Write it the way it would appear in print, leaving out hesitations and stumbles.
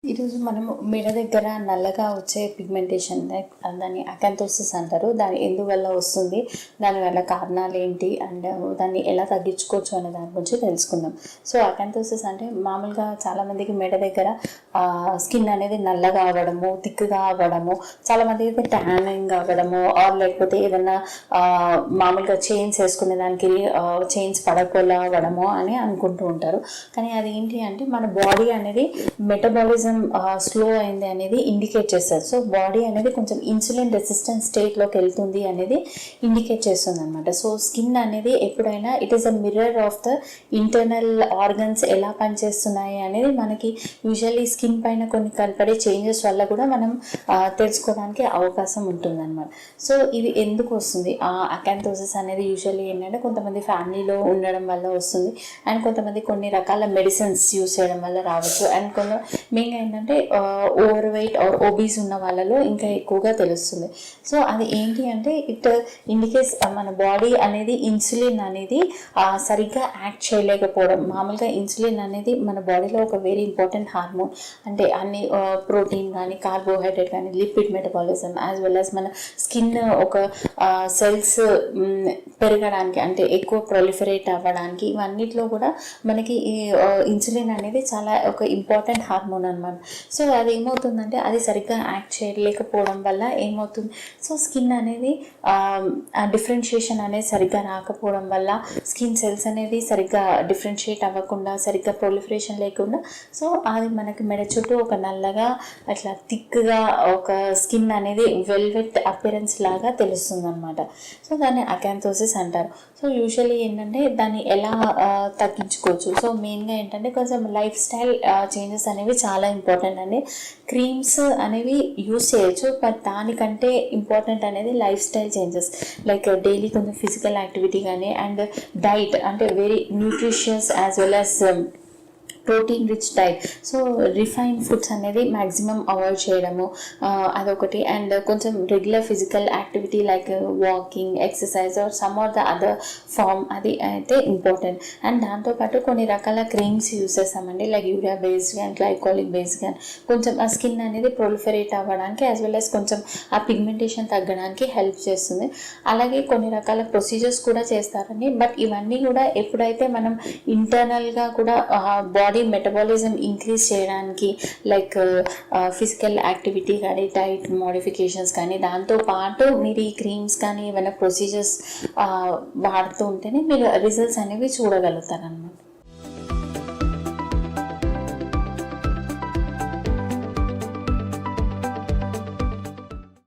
ఈరోజు మనము మెడ దగ్గర నల్లగా వచ్చే పిగ్మెంటేషన్ దాన్ని అకాంతోసిస్ అంటారు. దాని ఎందువల్ల వస్తుంది, దానివల్ల కారణాలు ఏంటి అండ్ దాన్ని ఎలా తగ్గించుకోవచ్చు అనే దాని గురించి తెలుసుకుందాం. సో అకాంతోసిస్ అంటే మామూలుగా చాలామందికి మెడ దగ్గర స్కిన్ అనేది నల్లగా అవ్వడము, థిక్గా అవ్వడము, చాలామంది అయితే ట్యానింగ్ అవ్వడము, ఆర్ లేకపోతే ఏదైనా మామూలుగా చైన్స్ వేసుకునే దానికి చైన్స్ పడకుండా అవ్వడము అని అనుకుంటూ ఉంటారు. కానీ అది ఏంటి అంటే మన బాడీ అనేది మెటబాలిజం స్లో అయింది అనేది ఇండికేట్ చేస్తారు. సో బాడీ అనేది కొంచెం ఇన్సులిన్ రెసిస్టెంట్ స్టేట్లోకి వెళ్తుంది అనేది ఇండికేట్ చేస్తుంది అనమాట. సో స్కిన్ అనేది ఎప్పుడైనా it is a mirror of the internal organs ఎలా పనిచేస్తున్నాయి అనేది మనకి యూజువల్లీ స్కిన్ పైన కొన్ని కనపడే చేంజెస్ వల్ల కూడా మనం తెలుసుకోవడానికి అవకాశం ఉంటుంది అనమాట. సో ఇది ఎందుకు వస్తుంది అకాంతోసిస్ అనేది? యూజువల్లీ ఏంటంటే కొంతమంది ఫ్యామిలీలో ఉండడం వల్ల వస్తుంది, అండ్ కొంతమంది కొన్ని రకాల మెడిసిన్స్ యూస్ చేయడం వల్ల రావచ్చు, అండ్ మెయిన్గా ఏంటంటే ఓవర్ వెయిట్ ఆర్ ఒబీస్ ఉన్న వాళ్ళలో ఇంకా ఎక్కువగా తెలుస్తుంది. సో అది ఏంటి అంటే ఇట్ ఇండికేట్స్ మన బాడీ అనేది ఇన్సులిన్ అనేది సరిగ్గా యాక్ట్ చేయలేకపోవడం. మామూలుగా ఇన్సులిన్ అనేది మన బాడీలో ఒక వెరీ ఇంపార్టెంట్ హార్మోన్. అంటే అన్ని ప్రోటీన్ కానీ, కార్బోహైడ్రేట్ కానీ, lipid metabolism as well as మన స్కిన్ ఒక సెల్స్ పెరగడానికి అంటే ఎక్కువ ప్రొలిఫరేట్ అవ్వడానికి ఇవన్నిట్లో కూడా మనకి ఈ ఇన్సులిన్ అనేది చాలా ఒక ఇంపార్టెంట్ హార్మోన్ అనమాట. సో అది ఏమవుతుందంటే అది సరిగ్గా యాక్ట్ చేయలేకపోవడం వల్ల ఏమవుతుంది, సో స్కిన్ అనేది డిఫరెన్షియేషన్ అనేది సరిగ్గా రాకపోవడం వల్ల స్కిన్ సెల్స్ అనేది సరిగ్గా డిఫరెన్షియేట్ అవ్వకుండా, సరిగ్గా ప్రొలిఫరేషన్ లేకుండా, సో అది మనకి మెడ చుట్టూ ఒక నల్లగా అట్లా థిక్గా ఒక స్కిన్ అనేది వెల్వెట్ అపిరెన్స్ లాగా తెలుస్తుంది అనమాట. సో దాన్ని అకాంతోసిస్ అంటారు. సో యూజువల్లీ ఏంటంటే దాన్ని ఎలా తగ్గించుకోవచ్చు? సో మెయిన్గా ఏంటంటే కొంచెం లైఫ్ స్టైల్ చేంజెస్ అనేవి చాలా ఇంపార్టెంట్ అండి. క్రీమ్స్ అనేవి యూస్ చేయొచ్చు, బట్ దానికంటే ఇంపార్టెంట్ అనేది lifestyle changes. Like daily కొంచెం ఫిజికల్ యాక్టివిటీ కానీ, అండ్ డైట్ అంటే very nutritious as well as protein rich diet. So refined foods అనేది మ్యాక్సిమం అవాయిడ్ చేయడము అదొకటి, అండ్ కొంచెం regular physical activity like walking, exercise or some or the other form అది అయితే important. And దాంతోపాటు కొన్ని రకాల క్రీమ్స్ యూస్ చేస్తామండి, లైక్ యూరియా బేస్డ్ కానీ, గ్లైకోలిక్ బేస్డ్ కానీ, కొంచెం ఆ స్కిన్ అనేది ప్రొలిఫరేట్ అవ్వడానికి యాజ్ వెల్ యాజ్ కొంచెం ఆ పిగ్మెంటేషన్ తగ్గడానికి హెల్ప్ చేస్తుంది. అలాగే కొన్ని రకాల ప్రొసీజర్స్ కూడా చేస్తారండి. బట్ ఇవన్నీ కూడా ఎప్పుడైతే మనం ఇంటర్నల్గా కూడా బాడీ మెటబాలిజం ఇంక్రీజ్ చేయడానికి లైక్ ఫిజికల్ యాక్టివిటీ కానీ, డైట్ మోడిఫికేషన్స్ కానీ, దాంతోపాటు మీరు ఈ క్రీమ్స్ కానీ ఏమైనా ప్రొసీజర్స్ వాడుతూ ఉంటేనే మీరు రిజల్ట్స్ అనేవి చూడగలుగుతారు అన్నమాట.